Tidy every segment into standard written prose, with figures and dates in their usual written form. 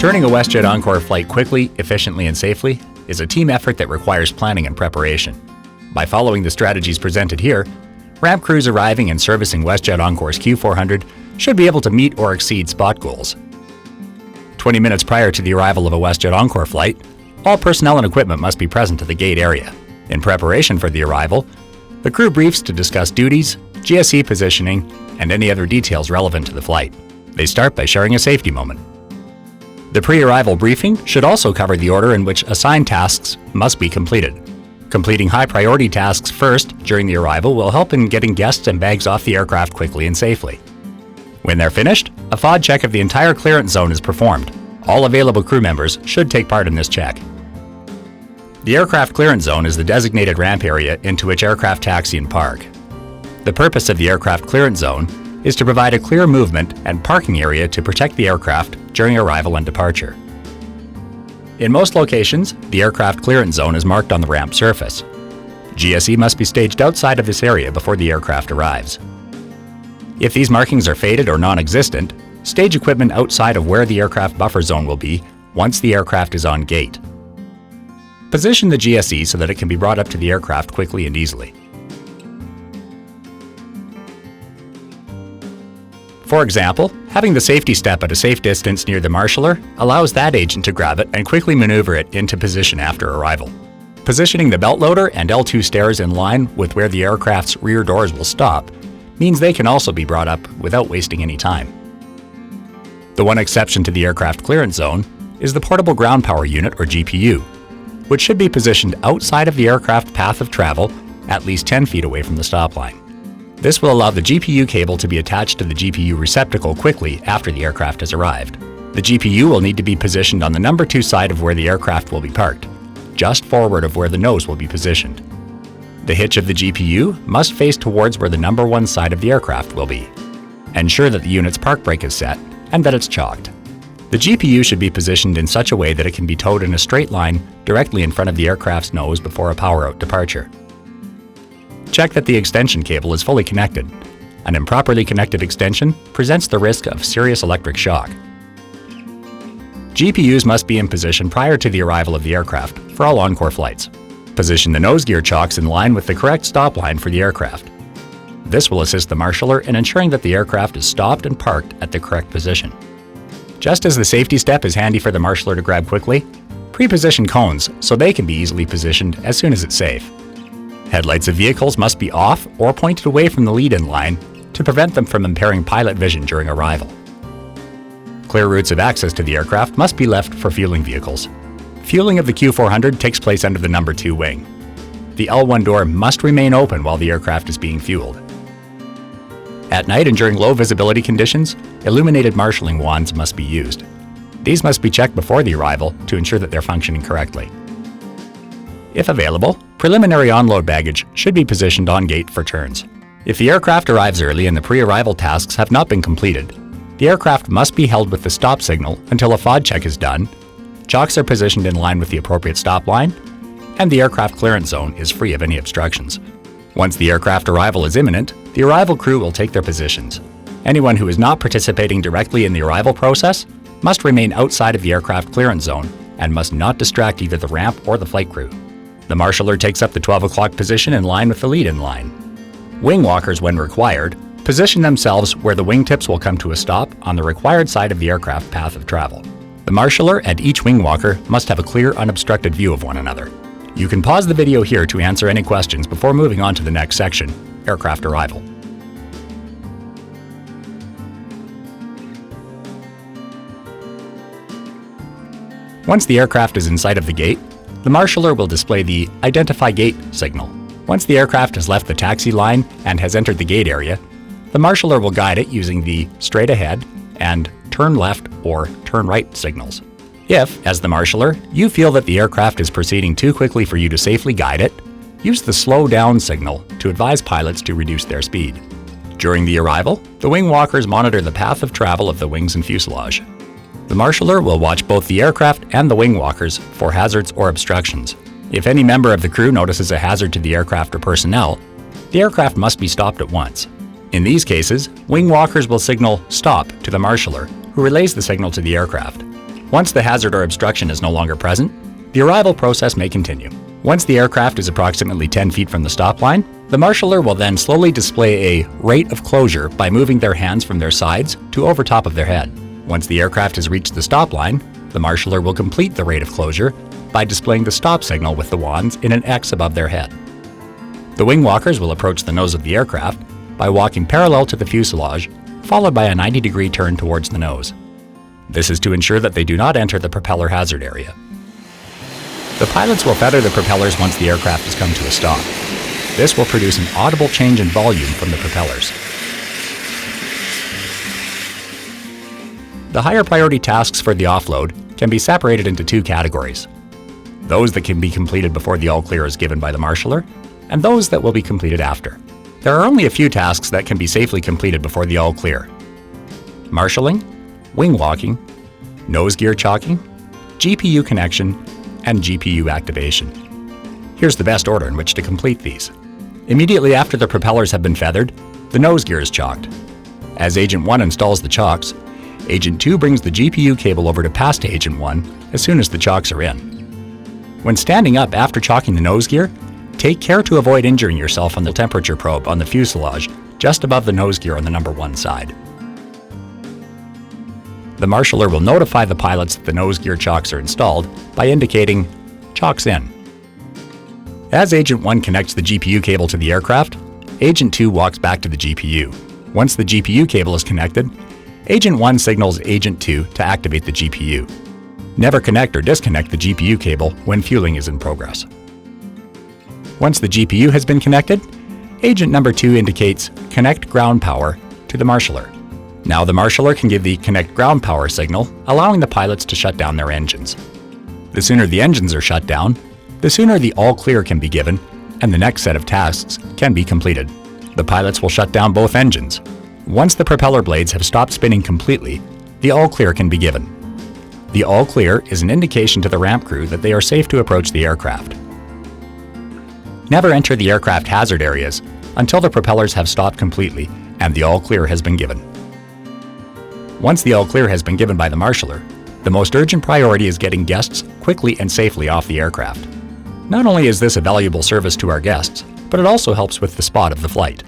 Turning a WestJet Encore flight quickly, efficiently, and safely is a team effort that requires planning and preparation. By following the strategies presented here, ramp crews arriving and servicing WestJet Encore's Q400 should be able to meet or exceed spot goals. 20 minutes prior to the arrival of a WestJet Encore flight, all personnel and equipment must be present at the gate area. In preparation for the arrival, the crew briefs to discuss duties, GSE positioning, and any other details relevant to the flight. They start by sharing a safety moment. The pre-arrival briefing should also cover the order in which assigned tasks must be completed. Completing high-priority tasks first during the arrival will help in getting guests and bags off the aircraft quickly and safely. When they're finished, a FOD check of the entire clearance zone is performed. All available crew members should take part in this check. The aircraft clearance zone is the designated ramp area into which aircraft taxi and park. The purpose of the aircraft clearance zone is to provide a clear movement and parking area to protect the aircraft during arrival and departure. In most locations, the aircraft clearance zone is marked on the ramp surface. GSE must be staged outside of this area before the aircraft arrives. If these markings are faded or non-existent, stage equipment outside of where the aircraft buffer zone will be once the aircraft is on gate. Position the GSE so that it can be brought up to the aircraft quickly and easily. For example, having the safety step at a safe distance near the marshaller allows that agent to grab it and quickly maneuver it into position after arrival. Positioning the belt loader and L2 stairs in line with where the aircraft's rear doors will stop means they can also be brought up without wasting any time. The one exception to the aircraft clearance zone is the portable ground power unit, or GPU, which should be positioned outside of the aircraft path of travel at least 10 feet away from the stop line. This will allow the GPU cable to be attached to the GPU receptacle quickly after the aircraft has arrived. The GPU will need to be positioned on the number 2 side of where the aircraft will be parked, just forward of where the nose will be positioned. The hitch of the GPU must face towards where the number 1 side of the aircraft will be. Ensure that the unit's park brake is set and that it's chalked. The GPU should be positioned in such a way that it can be towed in a straight line directly in front of the aircraft's nose before a power-out departure. Check that the extension cable is fully connected. An improperly connected extension presents the risk of serious electric shock. GPUs must be in position prior to the arrival of the aircraft for all Encore flights. Position the nose gear chocks in line with the correct stop line for the aircraft. This will assist the marshaller in ensuring that the aircraft is stopped and parked at the correct position. Just as the safety step is handy for the marshaller to grab quickly, pre-position cones so they can be easily positioned as soon as it's safe. Headlights of vehicles must be off or pointed away from the lead-in line to prevent them from impairing pilot vision during arrival. Clear routes of access to the aircraft must be left for fueling vehicles. Fueling of the Q400 takes place under the number 2 wing. The L1 door must remain open while the aircraft is being fueled. At night and during low visibility conditions, illuminated marshalling wands must be used. These must be checked before the arrival to ensure that they're functioning correctly. If available, preliminary onload baggage should be positioned on gate for turns. If the aircraft arrives early and the pre-arrival tasks have not been completed, the aircraft must be held with the stop signal until a FOD check is done, chocks are positioned in line with the appropriate stop line, and the aircraft clearance zone is free of any obstructions. Once the aircraft arrival is imminent, the arrival crew will take their positions. Anyone who is not participating directly in the arrival process must remain outside of the aircraft clearance zone and must not distract either the ramp or the flight crew. The marshaller takes up the 12 o'clock position in line with the lead-in line. Wing walkers, when required, position themselves where the wingtips will come to a stop on the required side of the aircraft path of travel. The marshaller and each wing walker must have a clear, unobstructed view of one another. You can pause the video here to answer any questions before moving on to the next section, aircraft arrival. Once the aircraft is in sight of the gate, the marshaller will display the Identify Gate signal. Once the aircraft has left the taxi line and has entered the gate area, the marshaller will guide it using the Straight Ahead and Turn Left or Turn Right signals. If, as the marshaller, you feel that the aircraft is proceeding too quickly for you to safely guide it, use the Slow Down signal to advise pilots to reduce their speed. During the arrival, the wing walkers monitor the path of travel of the wings and fuselage. The marshaller will watch both the aircraft and the wing walkers for hazards or obstructions. If any member of the crew notices a hazard to the aircraft or personnel, the aircraft must be stopped at once. In these cases, wing walkers will signal "stop" to the marshaller, who relays the signal to the aircraft. Once the hazard or obstruction is no longer present, the arrival process may continue. Once the aircraft is approximately 10 feet from the stop line, the marshaller will then slowly display a rate of closure by moving their hands from their sides to over top of their head. Once the aircraft has reached the stop line, the marshaller will complete the rate of closure by displaying the stop signal with the wands in an X above their head. The wing walkers will approach the nose of the aircraft by walking parallel to the fuselage, followed by a 90-degree turn towards the nose. This is to ensure that they do not enter the propeller hazard area. The pilots will feather the propellers once the aircraft has come to a stop. This will produce an audible change in volume from the propellers. The higher priority tasks for the offload can be separated into two categories: those that can be completed before the all clear is given by the marshaller, and those that will be completed after. There are only a few tasks that can be safely completed before the all clear: marshalling, wing walking, nose gear chocking, GPU connection, and GPU activation. Here's the best order in which to complete these. Immediately after the propellers have been feathered, the nose gear is chocked. As Agent 1 installs the chocks, Agent 2 brings the GPU cable over to pass to Agent 1 as soon as the chocks are in. When standing up after chocking the nose gear, take care to avoid injuring yourself on the temperature probe on the fuselage just above the nose gear on the number 1 side. The marshaller will notify the pilots that the nose gear chocks are installed by indicating "chocks in." As Agent 1 connects the GPU cable to the aircraft, Agent 2 walks back to the GPU. Once the GPU cable is connected, Agent 1 signals Agent 2 to activate the GPU. Never connect or disconnect the GPU cable when fueling is in progress. Once the GPU has been connected, Agent number 2 indicates "connect ground power" to the marshaller. Now the marshaller can give the "connect ground power" signal, allowing the pilots to shut down their engines. The sooner the engines are shut down, the sooner the all clear can be given, and the next set of tasks can be completed. The pilots will shut down both engines. Once the propeller blades have stopped spinning completely, the all clear can be given. The all clear is an indication to the ramp crew that they are safe to approach the aircraft. Never enter the aircraft hazard areas until the propellers have stopped completely and the all clear has been given. Once the all clear has been given by the marshaller, the most urgent priority is getting guests quickly and safely off the aircraft. Not only is this a valuable service to our guests, but it also helps with the spot of the flight.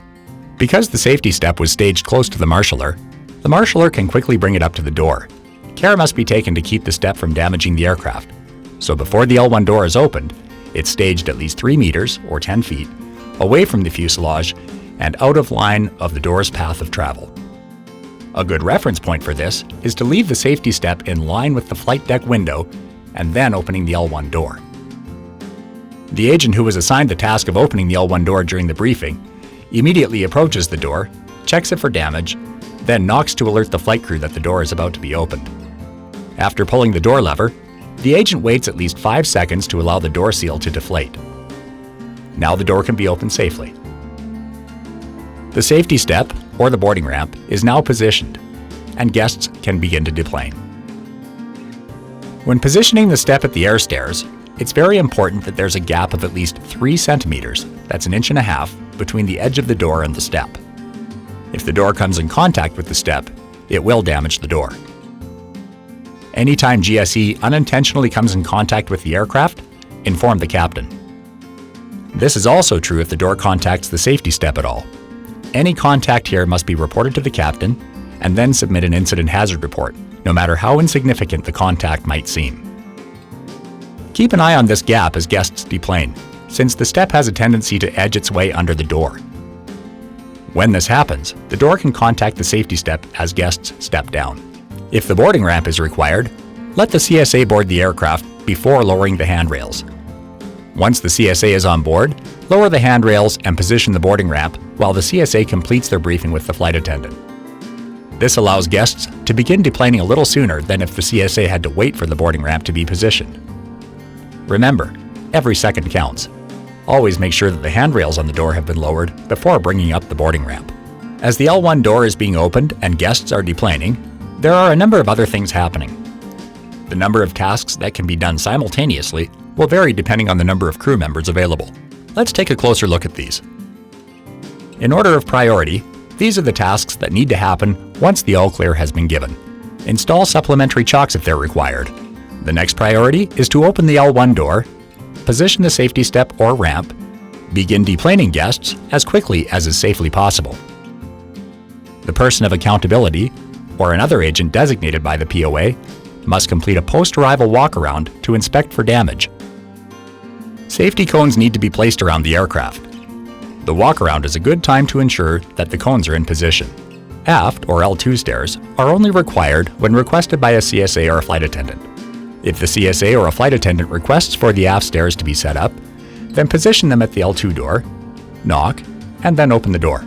Because the safety step was staged close to the marshaller can quickly bring it up to the door. Care must be taken to keep the step from damaging the aircraft. So before the L1 door is opened, it's staged at least 3 meters, or 10 feet, away from the fuselage and out of line of the door's path of travel. A good reference point for this is to leave the safety step in line with the flight deck window and then opening the L1 door. The agent who was assigned the task of opening the L1 door during the briefing immediately approaches the door, checks it for damage, then knocks to alert the flight crew that the door is about to be opened. After pulling the door lever, the agent waits at least 5 seconds to allow the door seal to deflate. Now the door can be opened safely. The safety step, or the boarding ramp, is now positioned, and guests can begin to deplane. When positioning the step at the air stairs, it's very important that there's a gap of at least 3 centimeters, that's 1.5 inches, between the edge of the door and the step. If the door comes in contact with the step, it will damage the door. Anytime GSE unintentionally comes in contact with the aircraft, inform the captain. This is also true if the door contacts the safety step at all. Any contact here must be reported to the captain and then submit an incident hazard report, no matter how insignificant the contact might seem. Keep an eye on this gap as guests deplane, since the step has a tendency to edge its way under the door. When this happens, the door can contact the safety step as guests step down. If the boarding ramp is required, let the CSA board the aircraft before lowering the handrails. Once the CSA is on board, lower the handrails and position the boarding ramp while the CSA completes their briefing with the flight attendant. This allows guests to begin deplaning a little sooner than if the CSA had to wait for the boarding ramp to be positioned. Remember, every second counts. Always make sure that the handrails on the door have been lowered before bringing up the boarding ramp. As the L1 door is being opened and guests are deplaning, there are a number of other things happening. The number of tasks that can be done simultaneously will vary depending on the number of crew members available. Let's take a closer look at these. In order of priority, these are the tasks that need to happen once the all clear has been given. Install supplementary chocks if they're required. The next priority is to open the L1 door, position the safety step or ramp, begin deplaning guests as quickly as is safely possible. The person of accountability, or another agent designated by the POA, must complete a post-arrival walk-around to inspect for damage. Safety cones need to be placed around the aircraft. The walk-around is a good time to ensure that the cones are in position. Aft, or L2 stairs, are only required when requested by a CSA or a flight attendant. If the CSA or a flight attendant requests for the aft stairs to be set up, then position them at the L2 door, knock, and then open the door.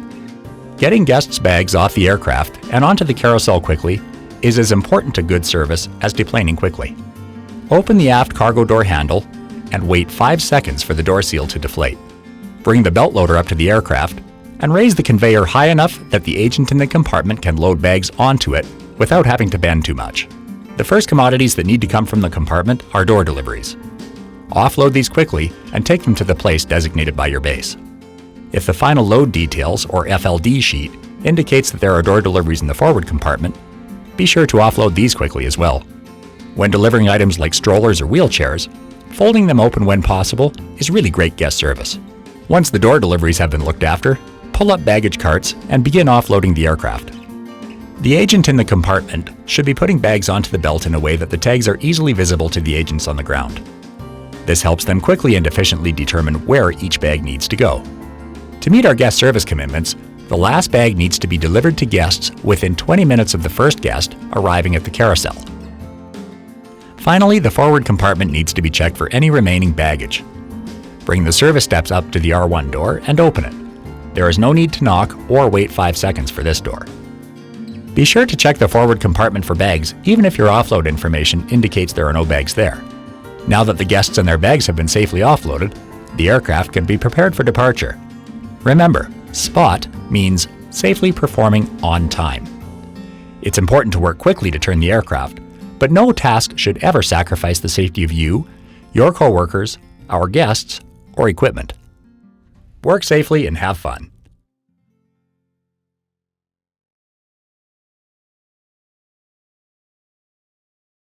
Getting guests' bags off the aircraft and onto the carousel quickly is as important to good service as deplaning quickly. Open the aft cargo door handle and wait 5 seconds for the door seal to deflate. Bring the belt loader up to the aircraft and raise the conveyor high enough that the agent in the compartment can load bags onto it without having to bend too much. The first commodities that need to come from the compartment are door deliveries. Offload these quickly and take them to the place designated by your base. If the final load details, or FLD sheet, indicates that there are door deliveries in the forward compartment, be sure to offload these quickly as well. When delivering items like strollers or wheelchairs, folding them open when possible is really great guest service. Once the door deliveries have been looked after, pull up baggage carts and begin offloading the aircraft. The agent in the compartment should be putting bags onto the belt in a way that the tags are easily visible to the agents on the ground. This helps them quickly and efficiently determine where each bag needs to go. To meet our guest service commitments, the last bag needs to be delivered to guests within 20 minutes of the first guest arriving at the carousel. Finally, the forward compartment needs to be checked for any remaining baggage. Bring the service steps up to the R1 door and open it. There is no need to knock or wait 5 seconds for this door. Be sure to check the forward compartment for bags even if your offload information indicates there are no bags there. Now that the guests and their bags have been safely offloaded, the aircraft can be prepared for departure. Remember, SPOT means safely performing on time. It's important to work quickly to turn the aircraft, but no task should ever sacrifice the safety of you, your coworkers, our guests, or equipment. Work safely and have fun.